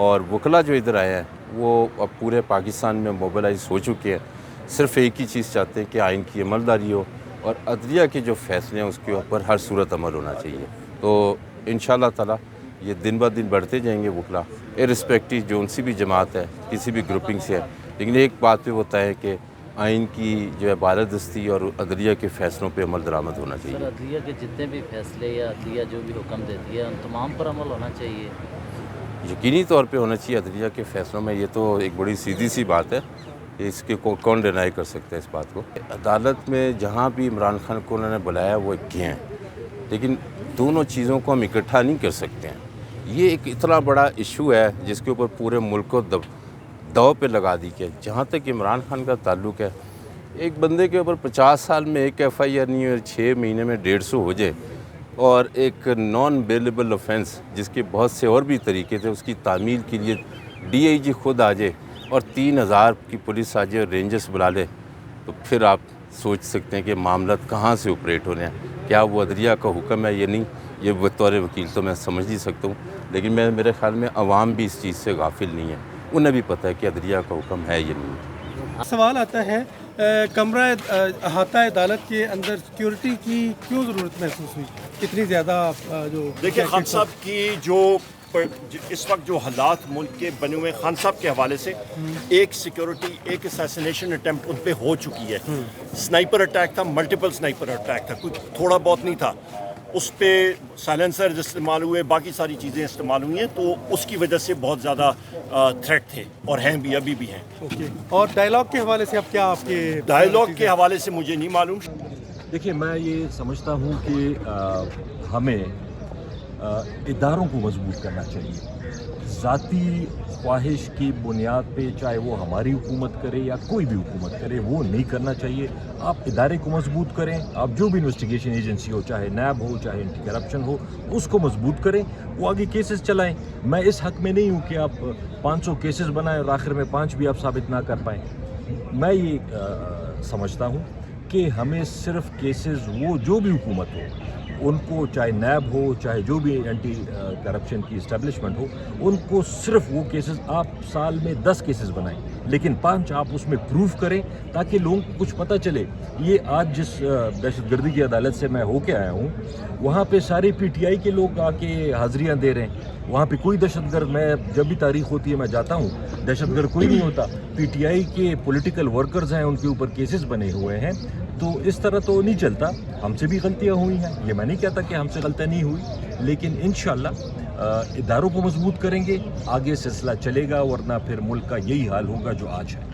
اور وکلا جو ادھر آئے ہیں وہ اب پورے پاکستان میں موبلائز ہو چکے ہیں، صرف ایک ہی چیز چاہتے ہیں کہ آئین کی عملداری ہو اور عدلیہ کے جو فیصلے ہیں اس کے اوپر ہر صورت عمل ہونا چاہیے۔ تو انشاءاللہ تعالی یہ دن بہ دن بڑھتے جائیں گے وکلا، ارسپیکٹو جو سی بھی جماعت ہے، کسی بھی گروپنگ سے ہے، لیکن ایک بات پہ وہ طے ہے کہ آئین کی جو ہے بالادستی اور عدلیہ کے فیصلوں پہ عمل درآمد ہونا چاہیے۔ سر عدلیہ کے جتنے بھی فیصلے یا عدلیہ جو بھی حکم دیتی ہے ان تمام پر عمل ہونا چاہیے؟ یقینی طور پہ ہونا چاہیے عدلیہ کے فیصلوں میں، یہ تو ایک بڑی سیدھی سی بات ہے، اس کے کون ڈینائی کر سکتا ہے اس بات کو۔ عدالت میں جہاں بھی عمران خان کو انہوں نے بلایا وہ گئے ہیں، لیکن دونوں چیزوں کو ہم اکٹھا نہیں کر سکتے ہیں۔ یہ ایک اتنا بڑا ایشو ہے جس کے اوپر پورے ملک کو دو پہ لگا دی کہ جہاں تک عمران خان کا تعلق ہے، ایک بندے کے اوپر 50 سال میں ایک ایف آئی آر نہیں ہے، 6 مہینے میں 150 ہو جائے، اور ایک نان بیلیبل آفینس جس کے بہت سے اور بھی طریقے تھے، اس کی تعمیل کے لیے ڈی آئی جی خود آ جائے اور 3000 کی پولیس آ جائے اور رینجرز بلا لے، تو پھر آپ سوچ سکتے ہیں کہ معاملات کہاں سے آپریٹ ہونے ہیں۔ کیا وہ عدلیہ کا حکم ہے یہ نہیں، یہ بطور وکیل تو میں سمجھ نہیں سکتا ہوں، لیکن میرے خیال میں عوام بھی اس چیز سے غافل نہیں ہے، انہیں بھی پتہ ہے کہ عدلیہ کا حکم ہے یہ نہیں۔ سوال آتا ہے کمرہ احاطہ عدالت کے اندر سیکیورٹی کی کیوں ضرورت محسوس ہوئی؟ اتنی زیادہ جو دیکھیں خان صاحب کی جو اس وقت جو حالات ملک کے بنے ہوئے خان صاحب کے حوالے سے ایک سیکیورٹی ایک اسیسینیشن اٹیمپٹ ان پہ ہو چکی ہے۔ سنائپر اٹیک تھا، ملٹیپل سنائپر اٹیک تھا، کچھ تھوڑا بہت نہیں تھا، اس پہ سائلنسر استعمال ہوئے، باقی ساری چیزیں استعمال ہوئی ہیں، تو اس کی وجہ سے بہت زیادہ تھریٹ تھے اور ہیں بھی، ابھی بھی ہیں۔ اور ڈائلاگ کے حوالے سے اب کیا آپ کے ڈائلاگ کے حوالے سے مجھے نہیں معلوم۔ دیکھیے میں یہ سمجھتا ہوں کہ ہمیں اداروں کو مضبوط کرنا چاہیے، ذاتی خواہش کی بنیاد پہ چاہے وہ ہماری حکومت کرے یا کوئی بھی حکومت کرے وہ نہیں کرنا چاہیے۔ آپ ادارے کو مضبوط کریں، آپ جو بھی انویسٹیگیشن ایجنسی ہو، چاہے نیب ہو، چاہے اینٹی کرپشن ہو، اس کو مضبوط کریں، وہ آگے کیسز چلائیں۔ میں اس حق میں نہیں ہوں کہ آپ 500 کیسز بنائیں اور آخر میں 5 بھی آپ ثابت نہ کر پائیں۔ میں یہ سمجھتا ہوں کہ ہمیں صرف کیسز وہ جو بھی حکومت ہو ان کو، چاہے نیب ہو، چاہے جو بھی اینٹی کرپشن کی اسٹیبلشمنٹ ہو، ان کو صرف وہ کیسز آپ سال میں 10 کیسز بنائیں، لیکن 5 آپ اس میں پروف کریں تاکہ لوگوں کو کچھ پتہ چلے۔ یہ آج جس دہشت گردی کی عدالت سے میں ہو کے آیا ہوں، وہاں پہ سارے پی ٹی آئی کے لوگ آ کے حاضریاں دے رہے ہیں، وہاں پہ کوئی دہشت گرد، میں جب بھی تاریخ ہوتی ہے میں جاتا ہوں، دہشت گرد کوئی نہیں ہوتا، پی ٹی آئی کے پولیٹیکل ورکرز ہیں، ان کے اوپر کیسز بنے ہوئے ہیں۔ تو اس طرح تو نہیں چلتا، ہم سے بھی غلطیاں ہوئی ہیں، یہ میں نہیں کہتا کہ ہم سے غلطیاں نہیں ہوئی، لیکن انشاءاللہ اداروں کو مضبوط کریں گے، آگے سلسلہ چلے گا، ورنہ پھر ملک کا یہی حال ہوگا جو آج ہے۔